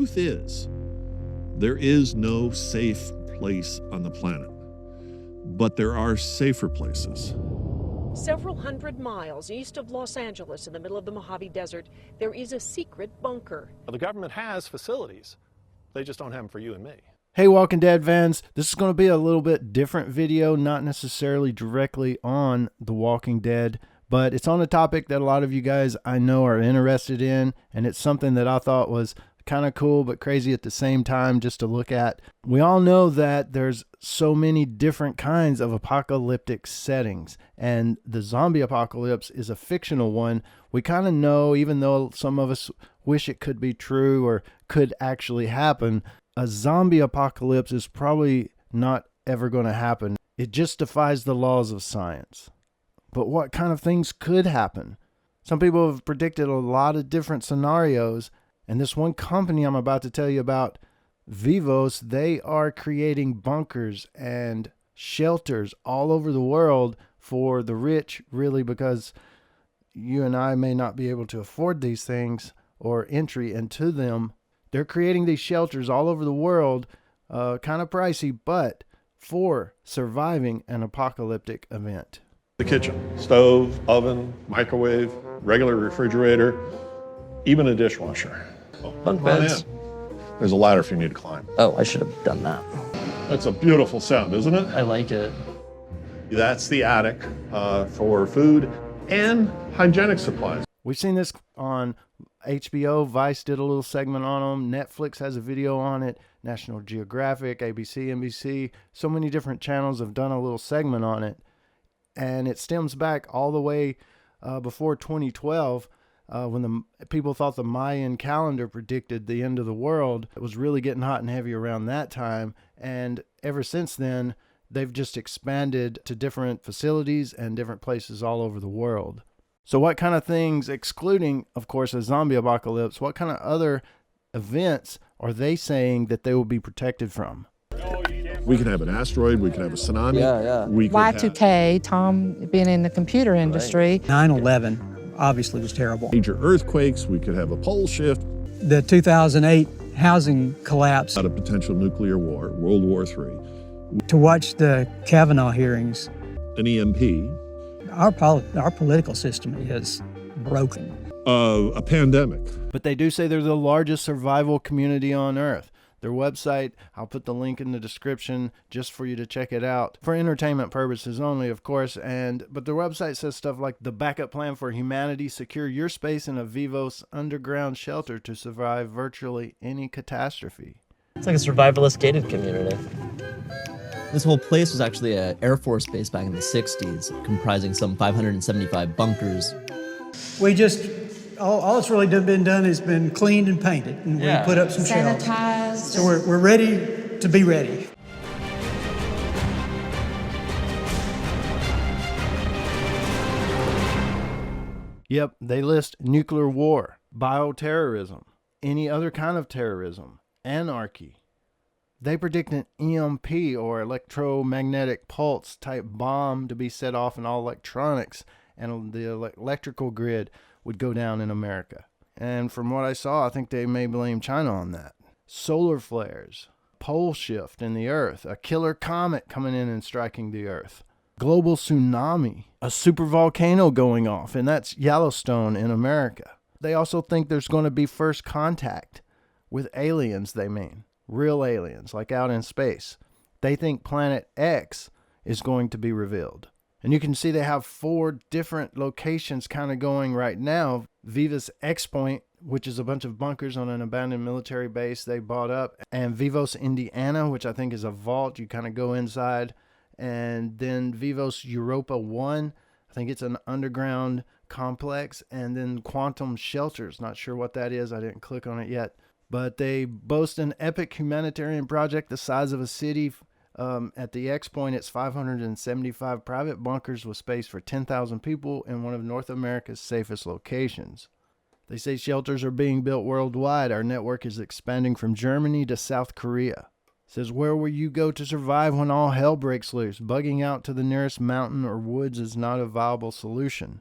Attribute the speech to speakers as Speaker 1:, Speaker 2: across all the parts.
Speaker 1: truth is, there is no safe place on the planet, but there are safer places.
Speaker 2: Several hundred miles east of Los Angeles, in the middle of the Mojave Desert, there is a secret bunker.
Speaker 3: The government has facilities. They just don't have them for you and me.
Speaker 4: Hey, Walking Dead fans, this is going to be a little bit different video, not necessarily directly on The Walking Dead, but it's on a topic that a lot of you guys I know are interested in, and it's something that I thought was kind of cool but crazy at the same time just to look at. We all know that there's so many different kinds of apocalyptic settings, and the zombie apocalypse is a fictional one. We kind of know, even though some of us wish it could be true or could actually happen, a zombie apocalypse is probably not ever going to happen. It just defies the laws of science. But what kind of things could happen? Some people have predicted a lot of different scenarios, and this one company I'm about to tell you about, Vivos, they are creating bunkers and shelters all over the world for the rich, really, because you and I may not be able to afford these things or entry into them. They're creating these shelters all over the world, kind of pricey, but for surviving an apocalyptic event.
Speaker 1: The kitchen, stove, oven, microwave, regular refrigerator, even a dishwasher.
Speaker 5: Bunk beds.
Speaker 1: There's a ladder if you need to climb.
Speaker 5: Oh, I should have done that.
Speaker 1: That's a beautiful sound, isn't it?
Speaker 5: I like it.
Speaker 1: That's the attic for food and hygienic supplies.
Speaker 4: We've seen this on HBO. Vice did a little segment on them. Netflix has a video on it. National Geographic, ABC, NBC. So many different channels have done a little segment on it. And it stems back all the way before 2012 when the people thought the Mayan calendar predicted the end of the world. It was really getting hot and heavy around that time. And ever since then, they've just expanded to different facilities and different places all over the world. So what kind of things, excluding, of course, a zombie apocalypse, what kind of other events are they saying that they will be protected from?
Speaker 1: We can have an asteroid, we can have a tsunami.
Speaker 5: Yeah.
Speaker 1: We could
Speaker 6: Y2K, Tom being in the computer industry.
Speaker 7: 9/11 obviously was terrible.
Speaker 1: major earthquakes, we could have a pole shift.
Speaker 7: The 2008 housing collapse.
Speaker 1: Out of potential nuclear war, World War III.
Speaker 7: To watch the Kavanaugh hearings,
Speaker 1: An EMP.
Speaker 7: our political system is broken.
Speaker 1: A pandemic.
Speaker 4: But they do say they're the largest survival community on Earth. Their website, I'll put the link in the description just for you to check it out. For entertainment purposes only, of course. But their website says stuff like the backup plan for humanity: secure your space in a Vivos underground shelter to survive virtually any catastrophe.
Speaker 5: It's like a survivalist gated community. This whole place was actually an Air Force base back in the 60s, comprising some 575 bunkers.
Speaker 7: We just, all that's really been done has been cleaned and painted, and we put up some shelves.
Speaker 6: Sanitized.
Speaker 7: So we're ready to be ready.
Speaker 4: Yep, they list nuclear war, bioterrorism, any other kind of terrorism, anarchy. They predict an EMP or electromagnetic pulse type bomb to be set off in all electronics, and the electrical grid would go down in America. And from what I saw, I think they may blame China on that. Solar flares, pole shift in the earth, a killer comet coming in and striking the earth, global tsunami, a supervolcano going off, and that's Yellowstone in America. They also think there's going to be first contact with aliens, they mean. Real aliens, like out in space. They think Planet X is going to be revealed. And you can see they have 4 different locations kind of going right now. Vivos X Point, which is a bunch of bunkers on an abandoned military base they bought up. And Vivos, Indiana, which I think is a vault. You kind of go inside. And then Vivos Europa 1, I think it's an underground complex. And then Quantum Shelters, not sure what that is. I didn't click on it yet. But they boast an epic humanitarian project the size of a city. At the X Point, it's 575 private bunkers with space for 10,000 people in one of North America's safest locations. They say shelters are being built worldwide. Our network is expanding from Germany to South Korea. It says, where will you go to survive when all hell breaks loose? Bugging out to the nearest mountain or woods is not a viable solution.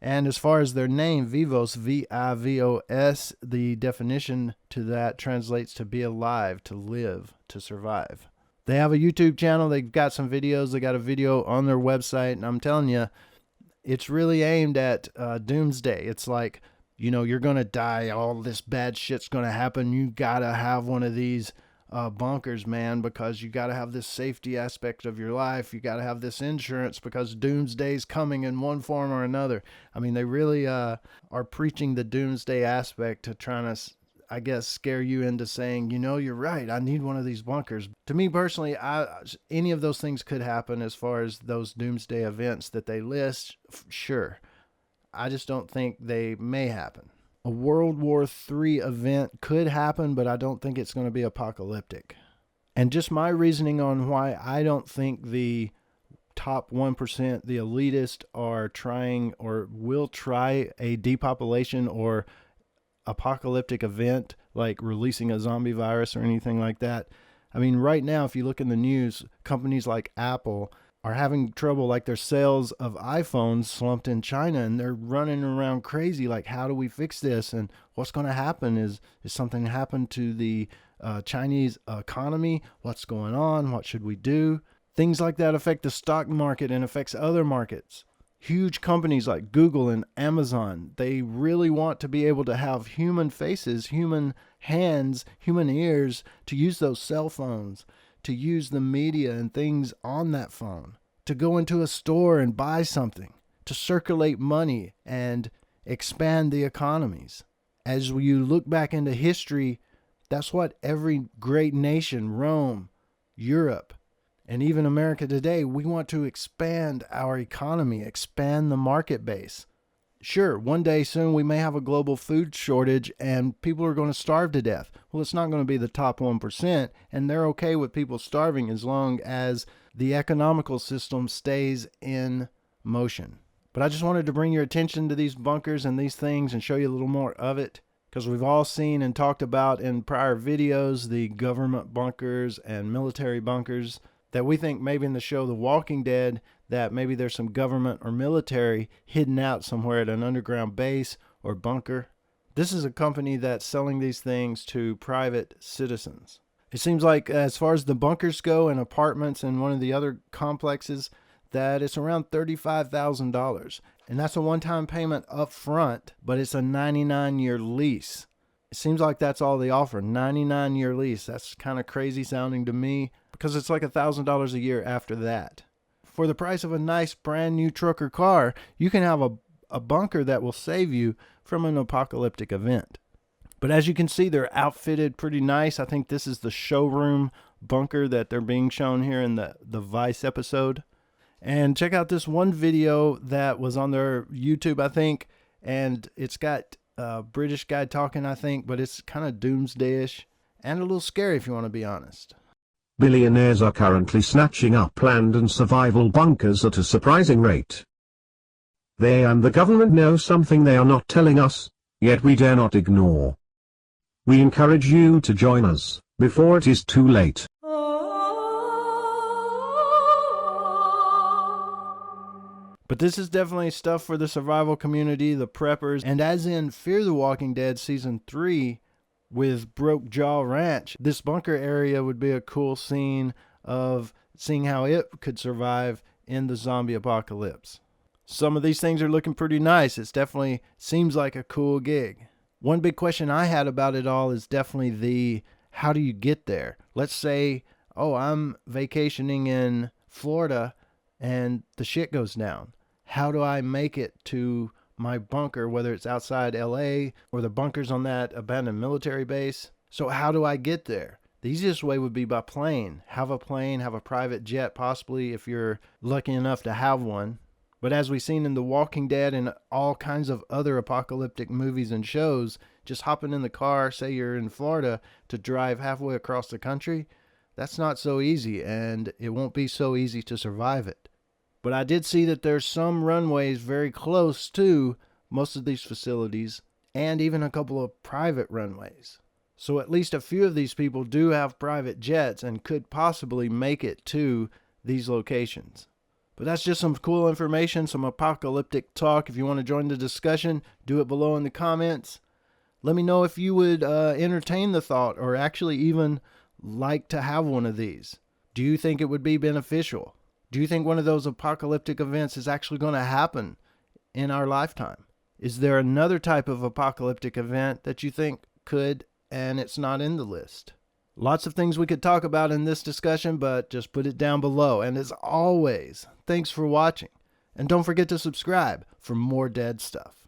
Speaker 4: And as far as their name, Vivos, V-I-V-O-S, the definition to that translates to be alive, to live, to survive. They have a YouTube channel. They've got some videos. They got a video on their website. And I'm telling you, it's really aimed at doomsday. It's like, you know, you're going to die. All this bad shit's going to happen. You got to have one of these bunkers, man, because you got to have this safety aspect of your life. You got to have this insurance because doomsday's coming in one form or another. I mean, they really are preaching the doomsday aspect to trying to, I guess, scare you into saying, you know, you're right, I need one of these bunkers. To me personally, any of those things could happen as far as those doomsday events that they list, sure. I just don't think they may happen. A World War III event could happen, but I don't think it's going to be apocalyptic. And just my reasoning on why I don't think the top 1%, the elitist, are trying or will try a depopulation or apocalyptic event like releasing a zombie virus or anything like that. I mean, right now, if you look in the news, companies like Apple are having trouble, like their sales of iPhones slumped in China, and they're running around crazy like, how do we fix this? And what's going to happen? Is something happen to the Chinese economy? What's going on? What should we do? Things like that affect the stock market and affects other markets. Huge companies like Google and Amazon, they really want to be able to have human faces, human hands, human ears to use those cell phones, to use the media and things on that phone, to go into a store and buy something, to circulate money and expand the economies. As you look back into history, that's what every great nation, Rome, Europe, and even America today, we want to expand our economy, expand the market base. Sure, one day soon we may have a global food shortage and people are going to starve to death. Well, it's not going to be the top 1%, and they're okay with people starving as long as the economical system stays in motion. But I just wanted to bring your attention to these bunkers and these things and show you a little more of it, because we've all seen and talked about in prior videos the government bunkers and military bunkers that we think maybe in the show The Walking Dead that maybe there's some government or military hidden out somewhere at an underground base or bunker. This is a company that's selling these things to private citizens. It seems like as far as the bunkers go and apartments and one of the other complexes, that it's around $35,000. And that's a one-time payment up front, but it's a 99-year lease. It seems like that's all they offer, 99-year lease. That's kind of crazy sounding to me because it's like $1,000 a year after that. For the price of a nice brand new truck or car, you can have a bunker that will save you from an apocalyptic event. But as you can see, they're outfitted pretty nice. I think this is the showroom bunker that they're being shown here in the Vice episode. And check out this one video that was on their YouTube, I think, and it's got a British guy talking, I think, but it's kind of doomsday-ish and a little scary if you want to be honest.
Speaker 8: Billionaires are currently snatching up land and survival bunkers at a surprising rate. They and the government know something they are not telling us, yet we dare not ignore. We encourage you to join us, before it is too late.
Speaker 4: But this is definitely stuff for the survival community, the preppers, and as in Fear the Walking Dead Season 3, with Broke Jaw Ranch, this bunker area would be a cool scene of seeing how it could survive in the zombie apocalypse. Some of these things are looking pretty nice. It definitely seems like a cool gig. One big question I had about it all is definitely the, how do you get there? Let's say, oh, I'm vacationing in Florida and the shit goes down. How do I make it to my bunker, whether it's outside LA or the bunkers on that abandoned military base? So how do I get there? The easiest way would be by plane. Have a plane, have a private jet, possibly if you're lucky enough to have one. But as we've seen in The Walking Dead and all kinds of other apocalyptic movies and shows, just hopping in the car, say you're in Florida, to drive halfway across the country, that's not so easy, and it won't be so easy to survive it. But I did see that there's some runways very close to most of these facilities, and even a couple of private runways. So at least a few of these people do have private jets and could possibly make it to these locations. But that's just some cool information, some apocalyptic talk. If you want to join the discussion, do it below in the comments. Let me know if you would entertain the thought or actually even like to have one of these. Do you think it would be beneficial? Do you think one of those apocalyptic events is actually going to happen in our lifetime? Is there another type of apocalyptic event that you think could, and it's not in the list? Lots of things we could talk about in this discussion, but just put it down below. And as always, thanks for watching. And don't forget to subscribe for more dead stuff.